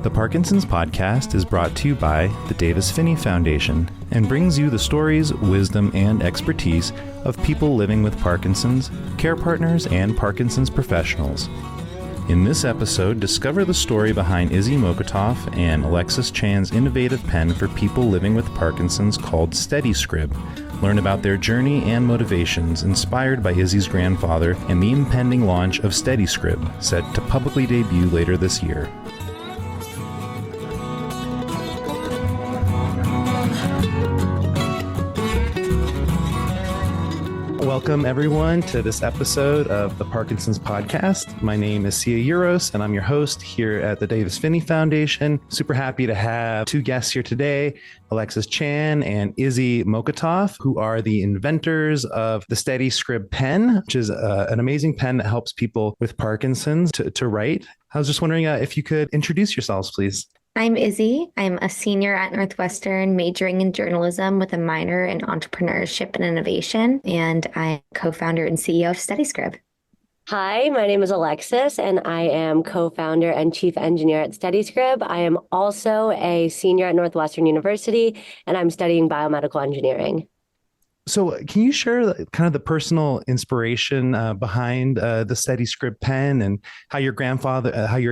The Parkinson's podcast is brought to you by the Davis-Phinney Foundation and brings you the stories, wisdom, and expertise of people living with Parkinson's, care partners, and Parkinson's professionals. In this episode, discover the story behind Izzy Mokotoff and Alexis Chan's innovative pen for people living with Parkinson's called SteadyScrib. Learn about their journey and motivations inspired by Izzy's grandfather and the impending launch of SteadyScrib, set to publicly debut later this year. Welcome, everyone, to this episode of the Parkinson's podcast. My name is Sia Euros, and I'm your host here at the Davis-Phinney Foundation. Super happy to have two guests here today, Alexis Chan and Izzy Mokotoff, who are the inventors of the SteadyScrib pen, which is an amazing pen that helps people with Parkinson's to write. I was just wondering if you could introduce yourselves, please. I'm Izzy. I'm a senior at Northwestern, majoring in journalism with a minor in entrepreneurship and innovation, and I'm co-founder and CEO of SteadyScrib. Hi, my name is Alexis, and I am co-founder and chief engineer at SteadyScrib. I am also a senior at Northwestern University, and I'm studying biomedical engineering. So can you share kind of the personal inspiration behind the SteadyScrib pen and how your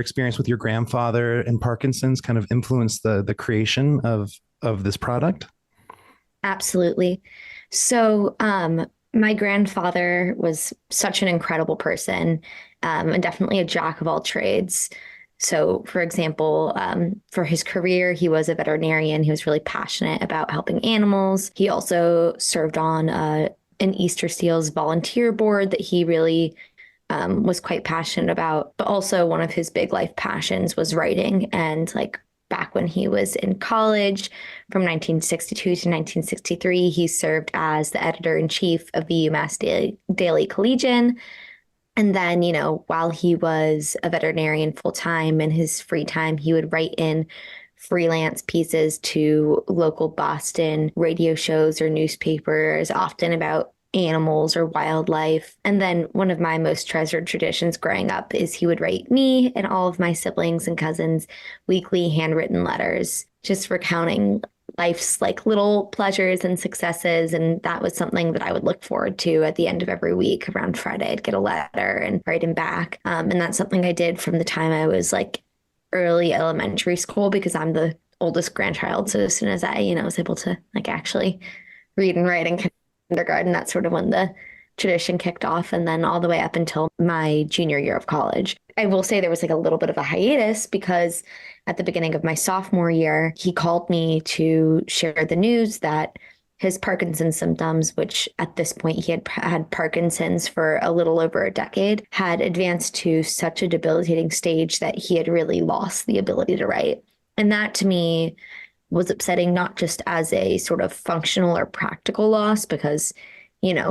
experience with your grandfather and Parkinson's kind of influenced the creation of this product? Absolutely. So my grandfather was such an incredible person and definitely a jack of all trades. So, for example, for his career, he was a veterinarian. He was really passionate about helping animals. He also served on an Easter Seals volunteer board that he really was quite passionate about. But also one of his big life passions was writing. And back when he was in college, from 1962 to 1963, he served as the editor-in-chief of the UMass Daily Collegian. And then, while he was a veterinarian full-time, in his free time, he would write in freelance pieces to local Boston radio shows or newspapers, often about animals or wildlife. And then one of my most treasured traditions growing up is he would write me and all of my siblings and cousins weekly handwritten letters, just recounting life's little pleasures and successes. And that was something that I would look forward to at the end of every week. Around Friday, I'd get a letter and write him back. And that's something I did from the time I was early elementary school, because I'm the oldest grandchild. So as soon as I, was able to actually read and write in kindergarten, that's sort of when the tradition kicked off. And then all the way up until my junior year of college. I will say there was a little bit of a hiatus, because at the beginning of my sophomore year, he called me to share the news that his Parkinson's symptoms, which at this point he had had Parkinson's for a little over a decade, had advanced to such a debilitating stage that he had really lost the ability to write. And that to me was upsetting, not just as a sort of functional or practical loss, because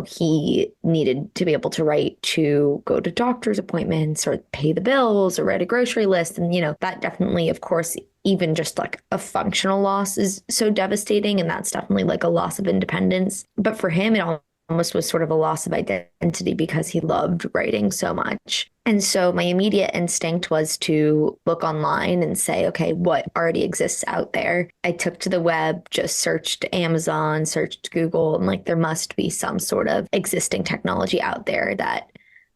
he needed to be able to write to go to doctor's appointments or pay the bills or write a grocery list. And, that definitely, of course, even just a functional loss is so devastating. And that's definitely a loss of independence. But for him, it almost was sort of a loss of identity, because he loved writing so much. And so my immediate instinct was to look online and say, okay, what already exists out there? I took to the web, just searched Amazon, searched Google, and there must be some sort of existing technology out there that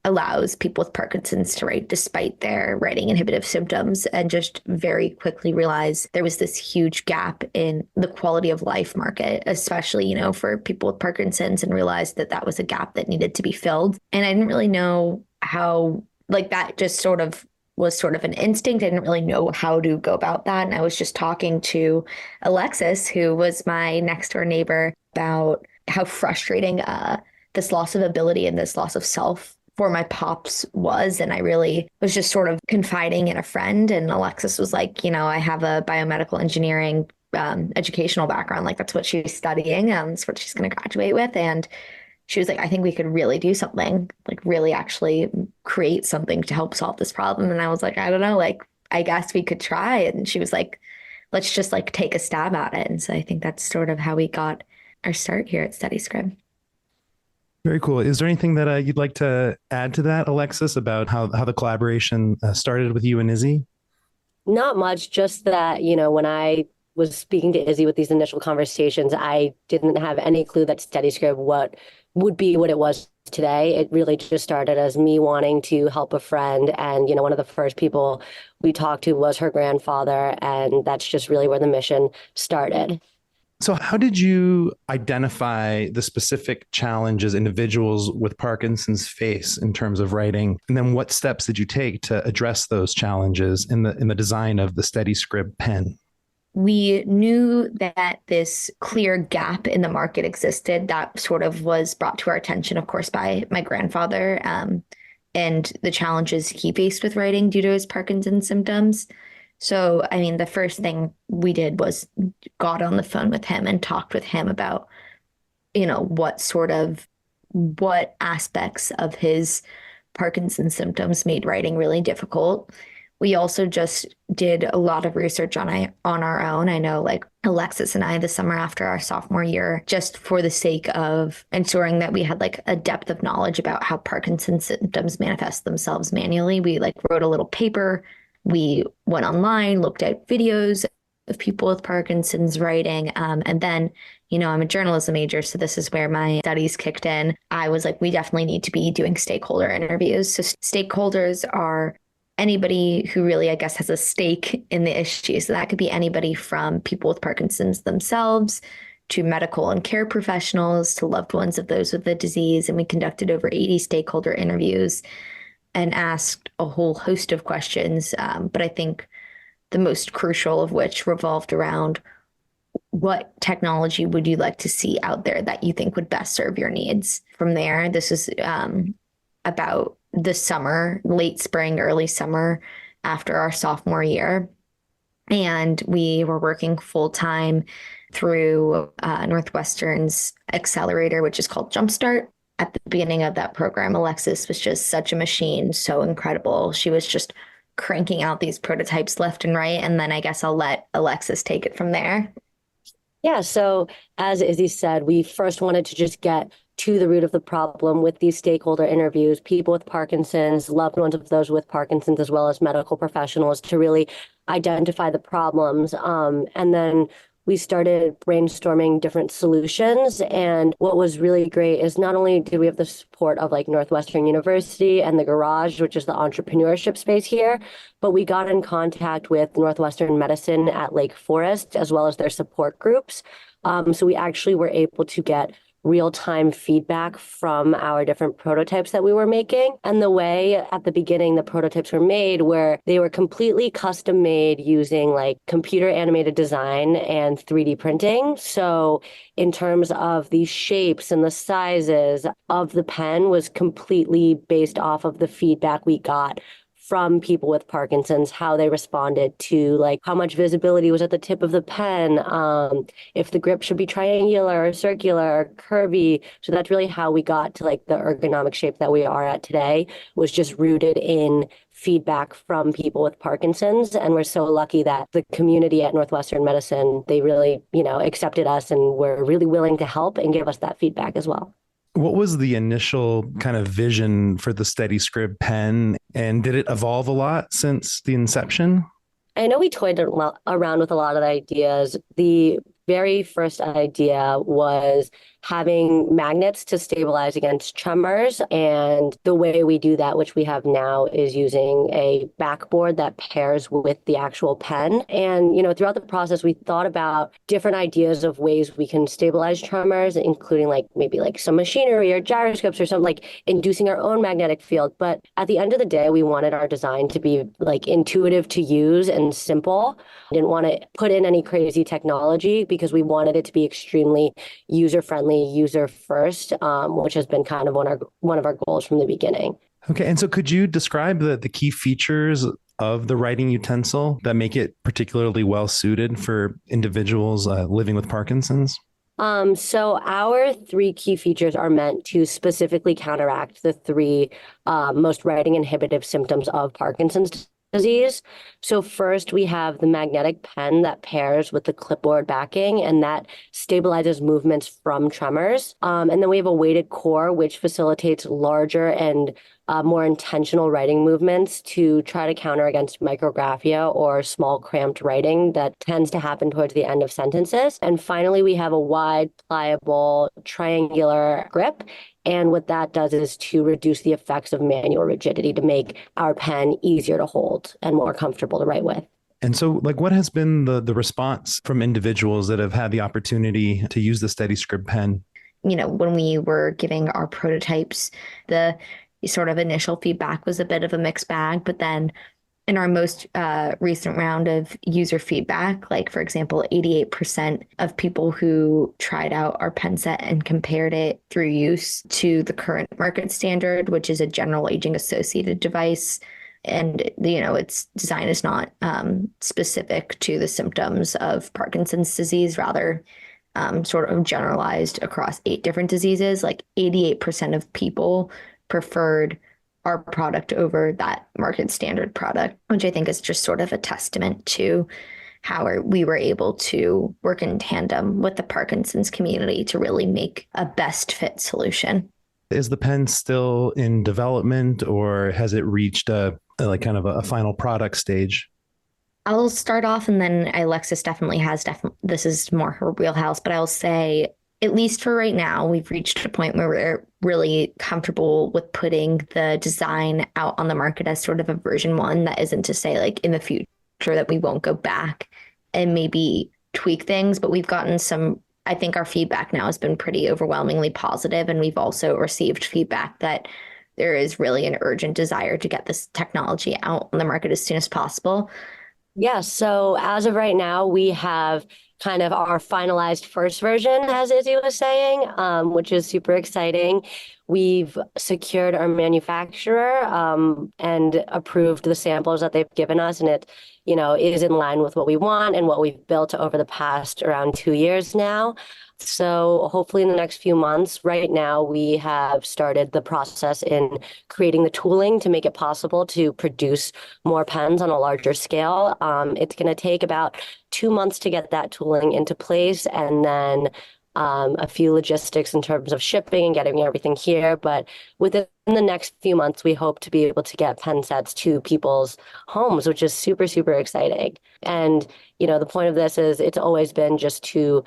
allows people with Parkinson's to write despite their writing inhibitive symptoms, and just very quickly realized there was this huge gap in the quality of life market, especially, for people with Parkinson's, and realized that that was a gap that needed to be filled. And I didn't really know how, that just was sort of an instinct. I didn't really know how to go about that. And I was just talking to Alexis, who was my next door neighbor, about how frustrating this loss of ability and this loss of self for my pops was. And I really was just sort of confiding in a friend. And Alexis was like, I have a biomedical engineering educational background. That's what she's studying. That's what she's going to graduate with. And she was like, I think we could really do something, really actually create something to help solve this problem. And I was like, I don't know, I guess we could try. And she was like, let's just take a stab at it. And so I think that's sort of how we got our start here at SteadyScrib. Very cool. Is there anything that you'd like to add to that, Alexis, about how the collaboration started with you and Izzy? Not much, just that, when I was speaking to Izzy with these initial conversations, I didn't have any clue that SteadyScrib would be what it was today. It really just started as me wanting to help a friend. And, one of the first people we talked to was her grandfather. And that's just really where the mission started. So how did you identify the specific challenges individuals with Parkinson's face in terms of writing? And then what steps did you take to address those challenges in the design of the SteadyScrib pen? We knew that this clear gap in the market existed that sort of was brought to our attention, of course, by my grandfather, and the challenges he faced with writing due to his Parkinson's symptoms. So, I mean, the first thing we did was got on the phone with him and talked with him about, what aspects of his Parkinson's symptoms made writing really difficult. We also just did a lot of research on our own. I know, like Alexis and I, the summer after our sophomore year, just for the sake of ensuring that we had like a depth of knowledge about how Parkinson's symptoms manifest themselves manually. We like wrote a little paper. We went online, looked at videos of people with Parkinson's writing. And then, I'm a journalism major, so this is where my studies kicked in. I was like, we definitely need to be doing stakeholder interviews. So stakeholders are anybody who really, I guess, has a stake in the issue. So that could be anybody from people with Parkinson's themselves to medical and care professionals to loved ones of those with the disease. And we conducted over 80 stakeholder interviews and asked a whole host of questions. But I think the most crucial of which revolved around what technology would you like to see out there that you think would best serve your needs? From there, this is about the summer, late spring, early summer after our sophomore year. And we were working full time through Northwestern's accelerator, which is called Jumpstart. At the beginning of that program, Alexis was just such a machine, so incredible. She was just cranking out these prototypes left and right. And then I guess I'll let Alexis take it from there. Yeah, so as Izzy said, we first wanted to just get to the root of the problem with these stakeholder interviews, people with Parkinson's, loved ones of those with Parkinson's, as well as medical professionals, to really identify the problems. And then we started brainstorming different solutions. And what was really great is not only did we have the support of like Northwestern University and the Garage, which is the entrepreneurship space here, but we got in contact with Northwestern Medicine at Lake Forest, as well as their support groups. So we actually were able to get real-time feedback from our different prototypes that we were making. And the way at the beginning the prototypes were made, where they were completely custom made using like computer animated design and 3D printing. So in terms of the shapes and the sizes of the pen was completely based off of the feedback we got from people with Parkinson's, how they responded to like how much visibility was at the tip of the pen, if the grip should be triangular or circular or curvy. So that's really how we got to like the ergonomic shape that we are at today, was just rooted in feedback from people with Parkinson's. And we're so lucky that the community at Northwestern Medicine, they really, accepted us and were really willing to help and give us that feedback as well. What was the initial kind of vision for the SteadyScrib pen, and did it evolve a lot since the inception? I know we toyed around with a lot of ideas. The very first idea was having magnets to stabilize against tremors. And the way we do that, which we have now, is using a backboard that pairs with the actual pen. And, throughout the process, we thought about different ideas of ways we can stabilize tremors, including like maybe like some machinery or gyroscopes or something, like inducing our own magnetic field. But at the end of the day, we wanted our design to be like intuitive to use and simple. We didn't want to put in any crazy technology because we wanted it to be extremely user-friendly, user-first, which has been kind of one of our goals from the beginning. Okay, and so could you describe the key features of the writing utensil that make it particularly well-suited for individuals living with Parkinson's? So our three key features are meant to specifically counteract the three most writing inhibitive symptoms of Parkinson's disease. So first, we have the magnetic pen that pairs with the clipboard backing, and that stabilizes movements from tremors. And then we have a weighted core, which facilitates larger and more intentional writing movements to try to counter against micrographia or small cramped writing that tends to happen towards the end of sentences. And finally, we have a wide, pliable, triangular grip. And what that does is to reduce the effects of manual rigidity to make our pen easier to hold and more comfortable to write with. And so, like, what has been the response from individuals that have had the opportunity to use the SteadyScrib pen? When we were giving our prototypes, the sort of initial feedback was a bit of a mixed bag, but then in our most recent round of user feedback, like for example, 88% of people who tried out our pen set and compared it through use to the current market standard, which is a general aging associated device. And, its design is not specific to the symptoms of Parkinson's disease, rather sort of generalized across 8 different diseases. Like 88% of people preferred our product over that market standard product, which I think is just sort of a testament to how we were able to work in tandem with the Parkinson's community to really make a best fit solution. Is the pen still in development, or has it reached a kind of a final product stage? I'll start off, and then Alexis definitely has, this is more her wheelhouse, but I'll say, at least for right now, we've reached a point where we're really comfortable with putting the design out on the market as sort of a version 1. That isn't to say like in the future that we won't go back and maybe tweak things, but we've gotten I think our feedback now has been pretty overwhelmingly positive, and we've also received feedback that there is really an urgent desire to get this technology out on the market as soon as possible. Yeah, so as of right now, we have kind of our finalized first version, as Izzy was saying, which is super exciting. We've secured our manufacturer and approved the samples that they've given us, and it, is in line with what we want and what we've built over the past around 2 years now. So hopefully in the next few months, right now, we have started the process in creating the tooling to make it possible to produce more pens on a larger scale. It's going to take about 2 months to get that tooling into place, and then a few logistics in terms of shipping and getting everything here. But within the next few months, we hope to be able to get pen sets to people's homes, which is super, super exciting. And, the point of this is it's always been just to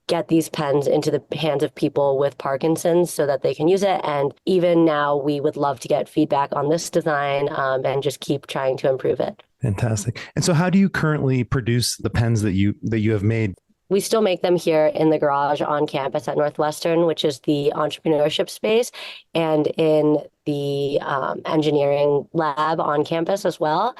get these pens into the hands of people with Parkinson's so that they can use it. And even now, we would love to get feedback on this design and just keep trying to improve it. Fantastic. And so how do you currently produce the pens that you have made? We still make them here in the garage on campus at Northwestern, which is the entrepreneurship space, and in the engineering lab on campus as well.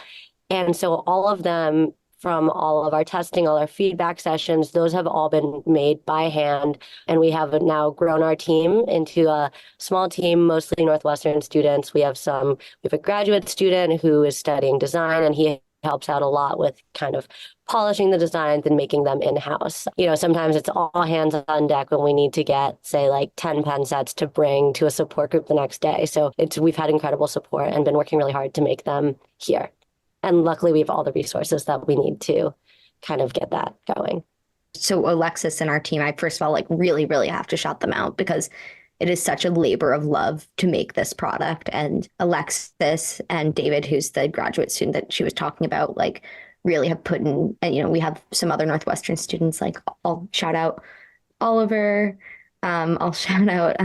And so all of them, from all of our testing, all our feedback sessions, those have all been made by hand. And we have now grown our team into a small team, mostly Northwestern students. We have a graduate student who is studying design, and he helps out a lot with kind of polishing the designs and making them in-house. Sometimes it's all hands on deck when we need to get, say, like 10 pen sets to bring to a support group the next day. So we've had incredible support and been working really hard to make them here. And luckily, we have all the resources that we need to kind of get that going. So Alexis and our team, I first of all, really, really have to shout them out because it is such a labor of love to make this product. And Alexis and David, who's the graduate student that she was talking about, really have put in, and, we have some other Northwestern students, I'll shout out Oliver. I'll shout out,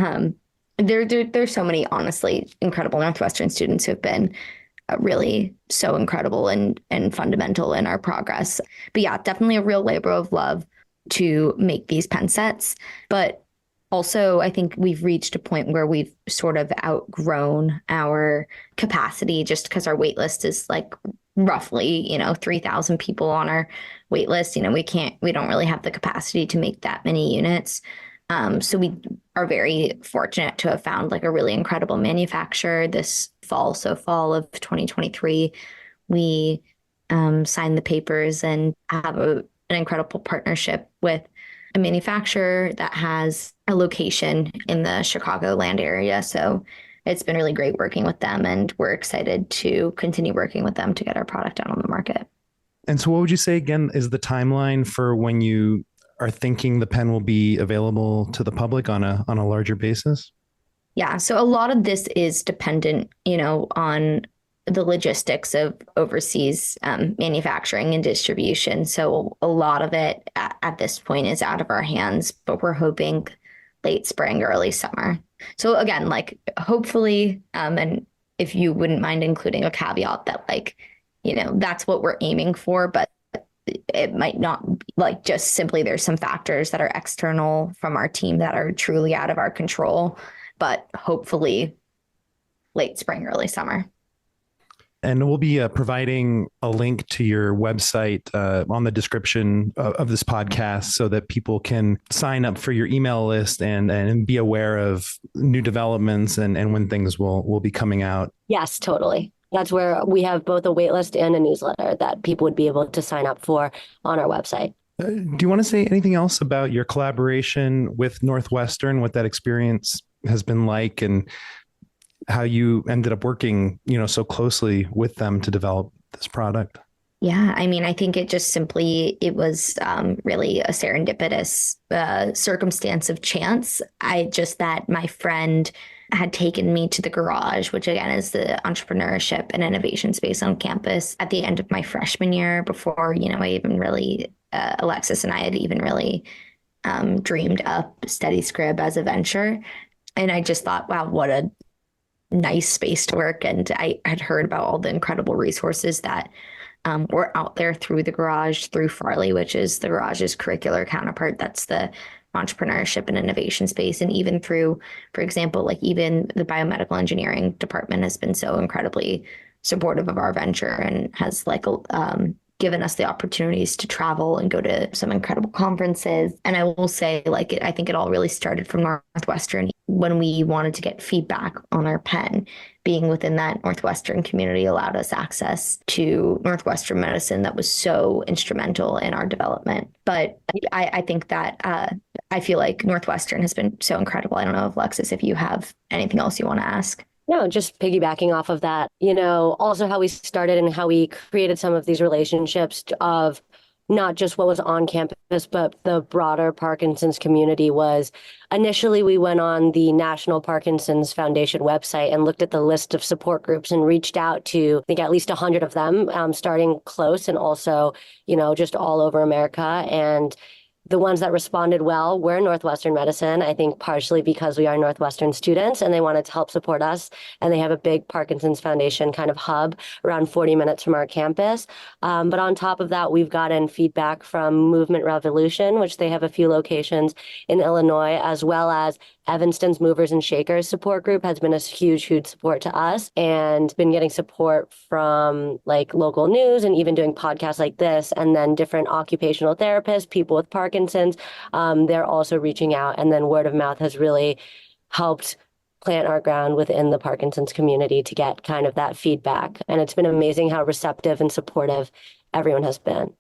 there's so many, honestly, incredible Northwestern students who have been really so incredible and fundamental in our progress. But yeah, definitely a real labor of love to make these pen sets. But also, I think we've reached a point where we've sort of outgrown our capacity just because our wait list is roughly, 3,000 people on our wait list. We don't really have the capacity to make that many units. So we are very fortunate to have found a really incredible manufacturer this fall. So fall of 2023, we signed the papers and have an incredible partnership with a manufacturer that has a location in the Chicagoland area. So it's been really great working with them, and we're excited to continue working with them to get our product out on the market. And so what would you say again is the timeline for when you are thinking the pen will be available to the public on a larger basis? Yeah, so a lot of this is dependent, on the logistics of overseas manufacturing and distribution. So a lot of it at this point is out of our hands, but we're hoping late spring, early summer. So again, like hopefully, and if you wouldn't mind including a caveat that like, that's what we're aiming for, but it might not be, like just simply there's some factors that are external from our team that are truly out of our control, but hopefully late spring, early summer. And we'll be providing a link to your website on the description of this podcast so that people can sign up for your email list and be aware of new developments and when things will be coming out. Yes, totally. That's where we have both a wait list and a newsletter that people would be able to sign up for on our website. Do you want to say anything else about your collaboration with Northwestern, what that experience has been like, and how you ended up working, so closely with them to develop this product? Yeah, I mean, I think it was really a serendipitous circumstance of chance. That my friend had taken me to the garage, which again is the entrepreneurship and innovation space on campus at the end of my freshman year before, I even really, Alexis and I had even really dreamed up SteadyScrib as a venture. And I just thought, wow, what a nice space to work. And I had heard about all the incredible resources that were out there through the garage, through Farley, which is the garage's curricular counterpart. That's the entrepreneurship and innovation space. And even through, for example, like even the biomedical engineering department has been so incredibly supportive of our venture and has given us the opportunities to travel and go to some incredible conferences. And I will say, I think it all really started from Northwestern when we wanted to get feedback on our pen. Being within that Northwestern community allowed us access to Northwestern medicine that was so instrumental in our development. But I think that I feel like Northwestern has been so incredible. I don't know, Alexis, if you have anything else you want to ask. No, just piggybacking off of that, also how we started and how we created some of these relationships of not just what was on campus, but the broader Parkinson's community was initially we went on the National Parkinson's Foundation website and looked at the list of support groups and reached out to, I think, at least 100 of them, starting close and also, just all over America. And the ones that responded well were Northwestern Medicine, I think partially because we are Northwestern students and they wanted to help support us. And they have a big Parkinson's Foundation kind of hub around 40 minutes from our campus. But on top of that, we've gotten feedback from Movement Revolution, which they have a few locations in Illinois, as well as Evanston's Movers and Shakers support group has been a huge, huge support to us and been getting support from local news and even doing podcasts like this, and then different occupational therapists, people with Parkinson's. They're also reaching out, and then word of mouth has really helped plant our ground within the Parkinson's community to get kind of that feedback. And it's been amazing how receptive and supportive everyone has been.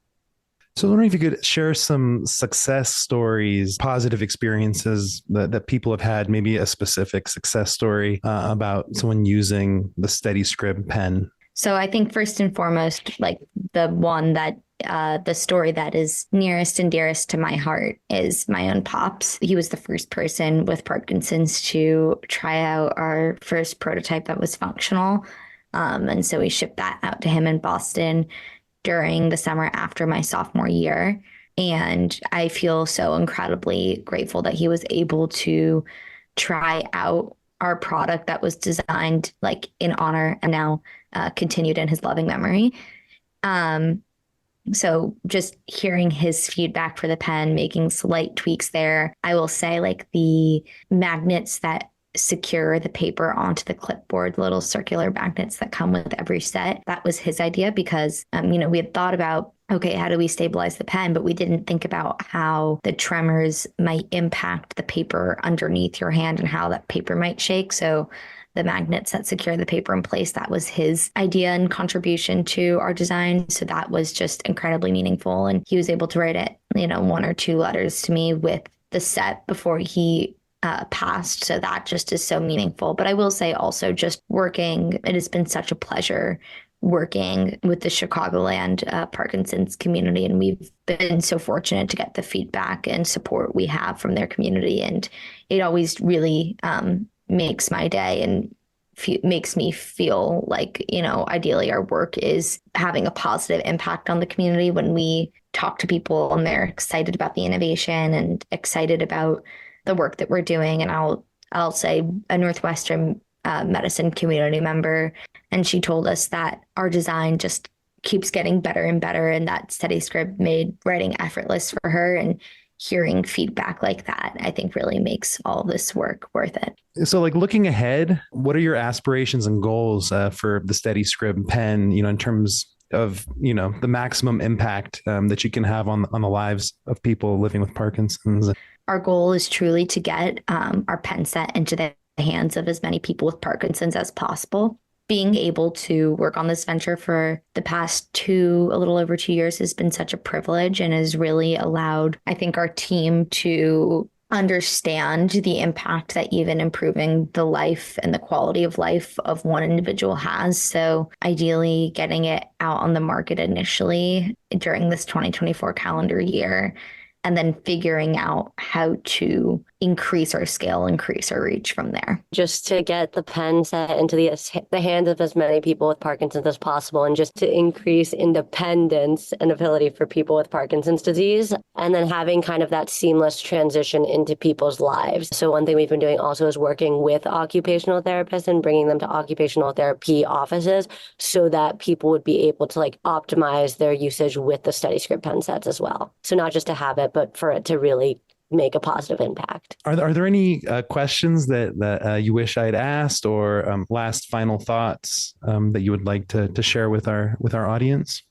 So I was wondering if you could share some success stories, positive experiences that people have had, maybe a specific success story about someone using the SteadyScrib pen. So I think first and foremost, the story that is nearest and dearest to my heart is my own pops. He was the first person with Parkinson's to try out our first prototype that was functional. And so we shipped that out to him in Boston during the summer after my sophomore year. And I feel so incredibly grateful that he was able to try out our product that was designed in honor and now continued in his loving memory. So just hearing his feedback for the pen, making slight tweaks there. I will say the magnets that secure the paper onto the clipboard, little circular magnets that come with every set. That was his idea because, we had thought about, okay, how do we stabilize the pen? But we didn't think about how the tremors might impact the paper underneath your hand and how that paper might shake. So the magnets that secure the paper in place, that was his idea and contribution to our design. So that was just incredibly meaningful. And he was able to write it, 1 or 2 letters to me with the set before he passed. So that just is so meaningful. But I will say also just working, it has been such a pleasure working with the Chicagoland Parkinson's community. And we've been so fortunate to get the feedback and support we have from their community. And it always really makes my day and makes me feel like, ideally our work is having a positive impact on the community when we talk to people and they're excited about the innovation and excited about the work that we're doing. And I'll say a Northwestern medicine community member, and she told us that our design just keeps getting better and better, and that SteadyScrib made writing effortless for her. And hearing feedback like that, I think really makes all this work worth it. So like looking ahead, what are your aspirations and goals for the SteadyScrib pen, in terms of, the maximum impact that you can have on the lives of people living with Parkinson's? Our goal is truly to get our pen set into the hands of as many people with Parkinson's as possible. Being able to work on this venture for the past a little over 2 years has been such a privilege and has really allowed, I think, our team to understand the impact that even improving the life and the quality of life of one individual has. So ideally getting it out on the market initially during this 2024 calendar year, and then figuring out how to increase our scale, increase our reach from there. Just to get the pen set into the hands of as many people with Parkinson's as possible, and just to increase independence and ability for people with Parkinson's disease, and then having kind of that seamless transition into people's lives. So one thing we've been doing also is working with occupational therapists and bringing them to occupational therapy offices so that people would be able to optimize their usage with the SteadyScrib pen sets as well. So not just to have it, but for it to really make a positive impact. Are there any questions that you wish I'd asked, or last final thoughts that you would like to share with our audience?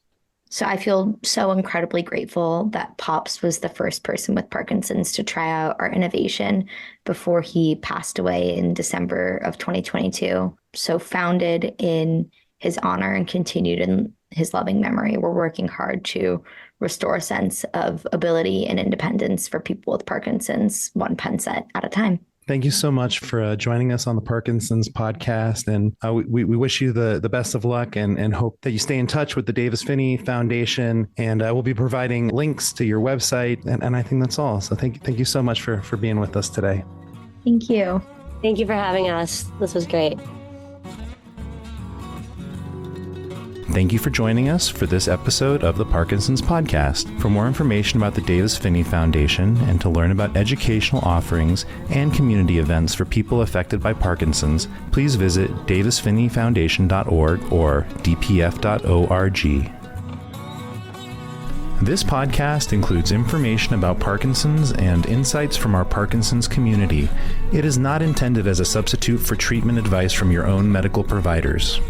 So I feel so incredibly grateful that Pops was the first person with Parkinson's to try out our innovation before he passed away in December of 2022. So founded in his honor and continued in his loving memory, we're working hard to restore a sense of ability and independence for people with Parkinson's, one pen set at a time. Thank you so much for joining us on the Parkinson's podcast. And we wish you the best of luck and hope that you stay in touch with the Davis Phinney Foundation. And we'll be providing links to your website. And I think that's all. So thank you so much for being with us today. Thank you. Thank you for having us. This was great. Thank you for joining us for this episode of the Parkinson's Podcast. For more information about the Davis Phinney Foundation and to learn about educational offerings and community events for people affected by Parkinson's, please visit davisphinneyfoundation.org or dpf.org. This podcast includes information about Parkinson's and insights from our Parkinson's community. It is not intended as a substitute for treatment advice from your own medical providers.